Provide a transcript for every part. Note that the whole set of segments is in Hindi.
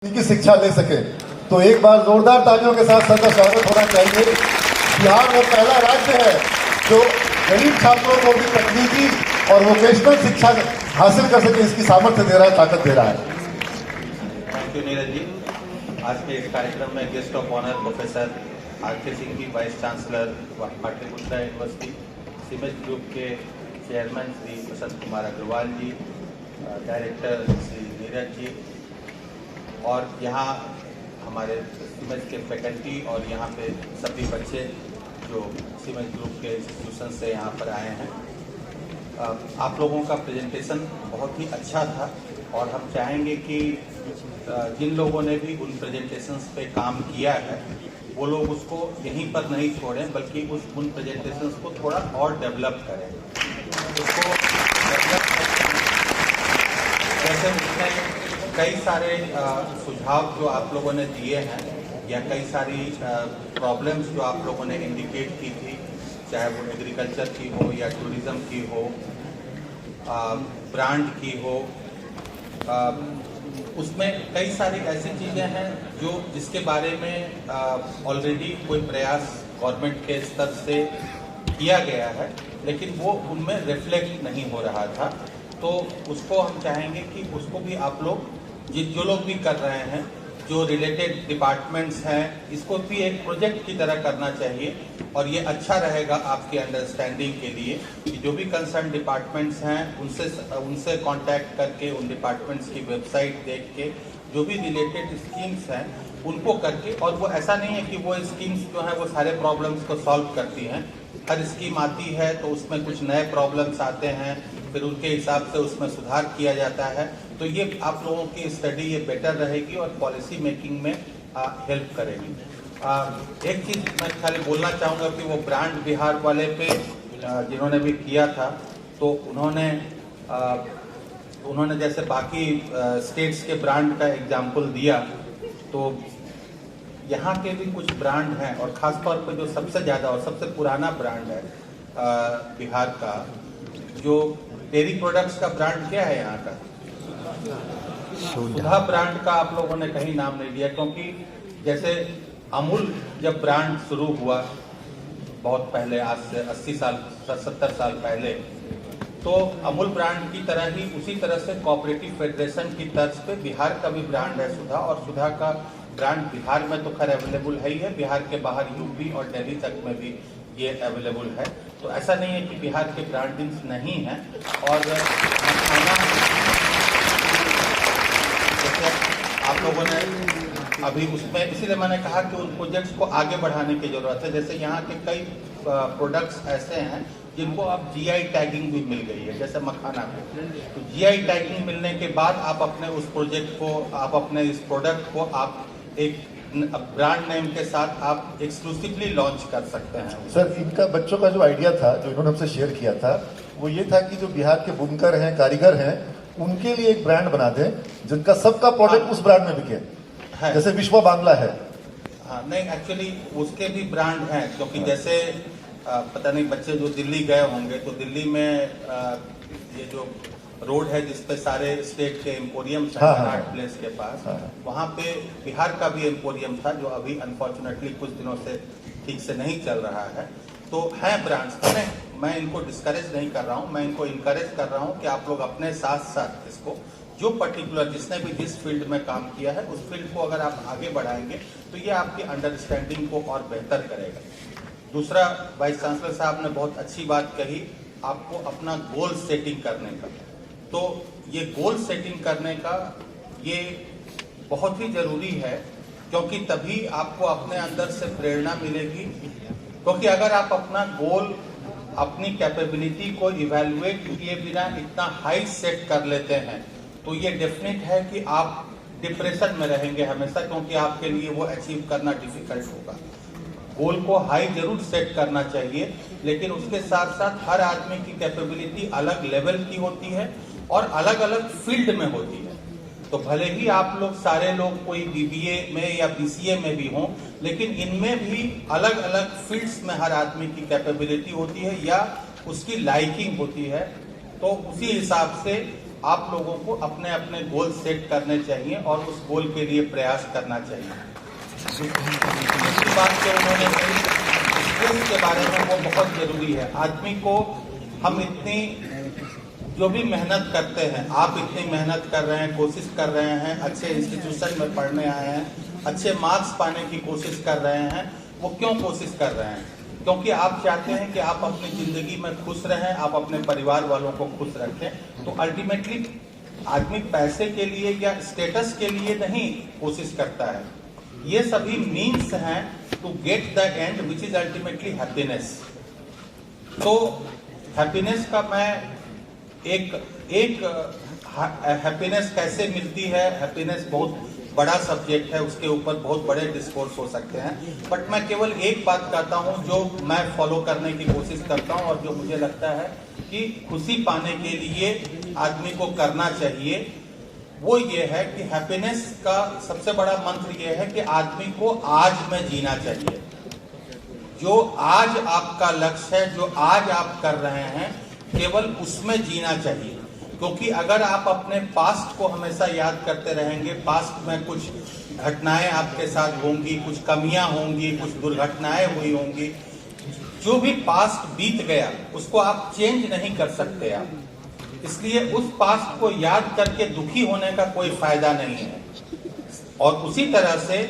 की शिक्षा ले सके। तो एक बार जोरदार तालियों के साथ सबका स्वागत होना चाहिए। बिहार वो पहला राज्य है जो गरीब छात्रों को भी तकनीकी और वोकेशनल शिक्षा हासिल कर सके, इसकी सामर्थ्य दे रहा है, ताकत दे रहा है। Thank you Neeraj ji. आज के इस कार्यक्रम में guest of honour professor R K. Singh ji, vice chancellor Patliputra university, Cimage group के चेयरमैन श्री वसंत कुमार अग्रवाल जी, डायरेक्टर श्री नीरज जी, और यहाँ हमारे सीमेज के फैकल्टी और यहाँ पे सभी बच्चे जो सीमेज ग्रुप के इंस्टीट्यूशन से यहाँ पर आए हैं। आप लोगों का प्रेजेंटेशन बहुत ही अच्छा था और हम चाहेंगे कि जिन लोगों ने भी उन प्रेजेंटेशंस पे काम किया है वो लोग उसको यहीं पर नहीं छोड़ें, बल्कि उन प्रेजेंटेशंस को थोड़ा और डेवलप करें। उसको डेवलप जैसे उसमें कई सारे सुझाव जो आप लोगों ने दिए हैं या कई सारी प्रॉब्लम्स जो आप लोगों ने इंडिकेट की थी, चाहे वो एग्रीकल्चर की हो या टूरिज्म की हो, ब्रांड की हो, उसमें कई सारी ऐसी चीज़ें हैं जो जिसके बारे में ऑलरेडी कोई प्रयास गवर्नमेंट के स्तर से किया गया है, लेकिन वो उनमें रिफ्लेक्ट नहीं हो रहा था। तो उसको हम चाहेंगे कि उसको भी आप लोग जो लोग भी कर रहे हैं, जो रिलेटेड डिपार्टमेंट्स हैं, इसको भी एक प्रोजेक्ट की तरह करना चाहिए। और ये अच्छा रहेगा आपके अंडरस्टैंडिंग के लिए कि जो भी कंसर्न डिपार्टमेंट्स हैं उनसे कांटेक्ट करके, उन डिपार्टमेंट्स की वेबसाइट देख के जो भी रिलेटेड स्कीम्स हैं उनको करके, और वो ऐसा नहीं है कि वो स्कीम्स जो हैं वो सारे प्रॉब्लम्स को सॉल्व करती हैं। हर स्कीम आती है तो उसमें कुछ नए प्रॉब्लम्स आते हैं, फिर उनके हिसाब से उसमें सुधार किया जाता है। तो ये आप लोगों की स्टडी ये बेटर रहेगी और पॉलिसी मेकिंग में हेल्प करेगी। एक चीज़ मैं खाली बोलना चाहूँगा कि वो ब्रांड बिहार वाले पे जिन्होंने भी किया था, तो उन्होंने जैसे बाकी स्टेट्स के ब्रांड का एग्जाम्पल दिया, तो यहाँ के भी कुछ ब्रांड हैं और ख़ास तौर पर जो सबसे ज़्यादा और सबसे पुराना ब्रांड है बिहार का, जो डेयरी प्रोडक्ट्स का ब्रांड क्या है यहाँ का? सुधा ब्रांड का आप लोगों ने कहीं नाम नहीं लिया, क्योंकि जैसे अमूल जब ब्रांड शुरू हुआ बहुत पहले, आज से 80 साल 70 साल पहले, तो अमूल ब्रांड की तरह ही उसी तरह से कोऑपरेटिव फेडरेशन की तर्ज पे बिहार का भी ब्रांड है सुधा, और सुधा का ब्रांड बिहार में तो खैर अवेलेबल है ही है, बिहार के बाहर यूपी और दिल्ली तक में भी ये अवेलेबल है। तो ऐसा नहीं है कि बिहार के ब्रांडिंग्स नहीं हैं। और जैसे आप लोगों ने अभी उसमें, इसीलिए मैंने कहा कि उन प्रोजेक्ट्स को आगे बढ़ाने की जरूरत है। जैसे यहाँ के कई प्रोडक्ट्स ऐसे हैं जिनको अब जीआई टैगिंग भी मिल गई है, जैसे मखाना में। तो जीआई टैगिंग मिलने के बाद आप अपने उस प्रोजेक्ट को, आप अपने इस प्रोडक्ट को आप एक ब्रांड नेम के साथ आप एक्सक्लूसिवली लॉन्च कर सकते हैं। सर, इनका बच्चों का जो आइडिया था, जो इन्होंने हमसे शेयर किया था, वो ये था कि जो बिहार के बुनकर हैं, कारीगर हैं, उनके लिए एक ब्रांड बना दें जिनका सबका प्रोडक्ट उस ब्रांड में बिके, जैसे विश्वा बांग्ला है। हाँ, नहीं, एक्चुअली उसके भी ब्रांड हैं, क्योंकि जैसे पता नहीं बच्चे जो दिल्ली गए होंगे, तो दिल्ली में ये जो रोड है जिसपे सारे स्टेट के एम्पोरियम्स हैं, कनाट प्लेस के पास, वहाँ पे बिहार का भी एम्पोरियम था, जो अभी अनफॉर्चुनेटली कुछ दिनों से ठीक से नहीं चल रहा है। तो है ब्रांड्स, मैं इनको डिस्करेज नहीं कर रहा हूँ, मैं इनको इनकरेज कर रहा हूँ कि आप लोग अपने साथ साथ इसको, जो पर्टिकुलर जिसने भी जिस फील्ड में काम किया है उस फील्ड को अगर आप आगे बढ़ाएंगे तो ये आपकी अंडरस्टैंडिंग को और बेहतर करेगा। दूसरा, वाइस चांसलर साहब ने बहुत अच्छी बात कही, आपको अपना गोल सेटिंग करने का। तो ये गोल सेटिंग करने का ये बहुत ही जरूरी है, क्योंकि तभी आपको अपने अंदर से प्रेरणा मिलेगी। क्योंकि अगर आप अपना गोल, अपनी कैपेबिलिटी को इवैल्यूएट किए बिना इतना हाई सेट कर लेते हैं, तो ये डेफिनेट है कि आप डिप्रेशन में रहेंगे हमेशा, क्योंकि आपके लिए वो अचीव करना डिफिकल्ट होगा। गोल को हाई जरूर सेट करना चाहिए, लेकिन उसके साथ साथ हर आदमी की कैपेबिलिटी अलग लेवल की होती है और अलग अलग फील्ड में होती है। तो भले ही आप लोग सारे लोग कोई बीबीए में या बीसीए में भी हों, लेकिन इनमें भी अलग अलग फील्ड्स में हर आदमी की कैपेबिलिटी होती है या उसकी लाइकिंग होती है। तो उसी हिसाब से आप लोगों को अपने अपने गोल सेट करने चाहिए और उस गोल के लिए प्रयास करना चाहिए। दूसरी बात जो उन्होंने कही स्किल्स के बारे में, वो बहुत जरूरी है। आदमी को हम इतनी जो भी मेहनत करते हैं, आप इतनी मेहनत कर रहे हैं, कोशिश कर रहे हैं, अच्छे इंस्टीट्यूशन में पढ़ने आए हैं, अच्छे मार्क्स पाने की कोशिश कर रहे हैं, वो क्यों कोशिश कर रहे हैं? क्योंकि आप चाहते हैं कि आप अपनी जिंदगी में खुश रहें, आप अपने परिवार वालों को खुश रखें। तो अल्टीमेटली आदमी पैसे के लिए या स्टेटस के लिए नहीं कोशिश करता है, ये सभी मीन्स हैं to get the end which is ultimately happiness. तो हैप्पीनेस का मैं एक हैप्पीनेस कैसे मिलती है, हैप्पीनेस बहुत बड़ा सब्जेक्ट है, उसके ऊपर बहुत बड़े डिस्कोर्स हो सकते हैं, बट मैं केवल एक बात कहता हूं जो मैं फॉलो करने की कोशिश करता हूं और जो मुझे लगता है कि खुशी पाने के लिए आदमी को करना चाहिए, वो ये है कि हैप्पीनेस का सबसे बड़ा मंत्र ये है कि आदमी को आज में जीना चाहिए। जो आज आपका लक्ष्य है, जो आज आप कर रहे हैं, केवल उसमें जीना चाहिए। क्योंकि अगर आप अपने पास्ट को हमेशा याद करते रहेंगे, पास्ट में कुछ घटनाएं आपके साथ होंगी, कुछ कमियां होंगी, कुछ दुर्घटनाएं हुई होंगी, जो भी पास्ट बीत गया उसको आप चेंज नहीं कर सकते आप। इसलिए उस पास्ट को याद करके दुखी होने का कोई फायदा नहीं है। और उसी तरह से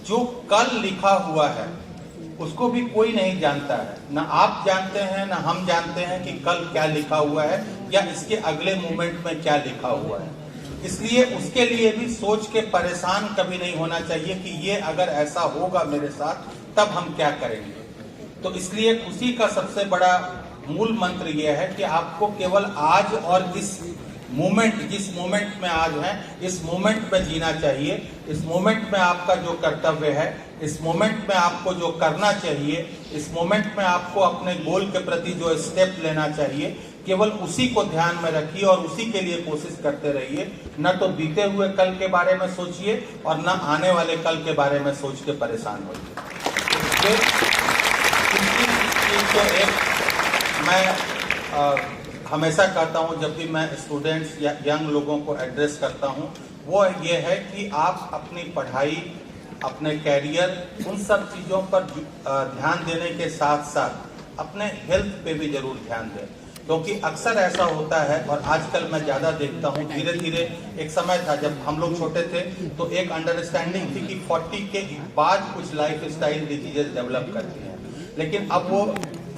जो कल लिखा हुआ है उसको भी कोई नहीं जानता है, ना आप जानते हैं ना हम जानते हैं कि कल क्या लिखा हुआ है या इसके अगले मोमेंट में क्या लिखा हुआ है। इसलिए उसके लिए भी सोच के परेशान कभी नहीं होना चाहिए कि ये अगर ऐसा होगा मेरे साथ तब हम क्या करेंगे। तो इसलिए उसी का सबसे बड़ा मूल मंत्र ये है कि आपको केवल आज और इस मोमेंट, जिस मोमेंट में आज है, इस मोमेंट में जीना चाहिए। इस मोमेंट में आपका जो कर्तव्य है, इस मोमेंट में आपको जो करना चाहिए, इस मोमेंट में आपको अपने गोल के प्रति जो स्टेप लेना चाहिए, केवल उसी को ध्यान में रखिए और उसी के लिए कोशिश करते रहिए। न तो बीते हुए कल के बारे में सोचिए और न आने वाले कल के बारे में सोच के परेशान होइए। तो एक मैं हमेशा कहता हूं जब भी मैं स्टूडेंट्स या यंग लोगों को एड्रेस करता हूं, वो ये है कि आप अपनी पढ़ाई, अपने कैरियर, उन सब चीज़ों पर ध्यान देने के साथ साथ अपने हेल्थ पे भी जरूर ध्यान दें। क्योंकि अक्सर ऐसा होता है और आजकल मैं ज़्यादा देखता हूँ, धीरे धीरे एक समय था जब हम लोग छोटे थे तो एक अंडरस्टैंडिंग थी कि 40 के बाद कुछ लाइफ स्टाइल डिजीजेज डेवलप करती हैं, लेकिन अब वो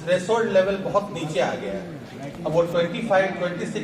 थ्रेशोल्ड लेवल बहुत नीचे आ गया है। अब वो 25, 26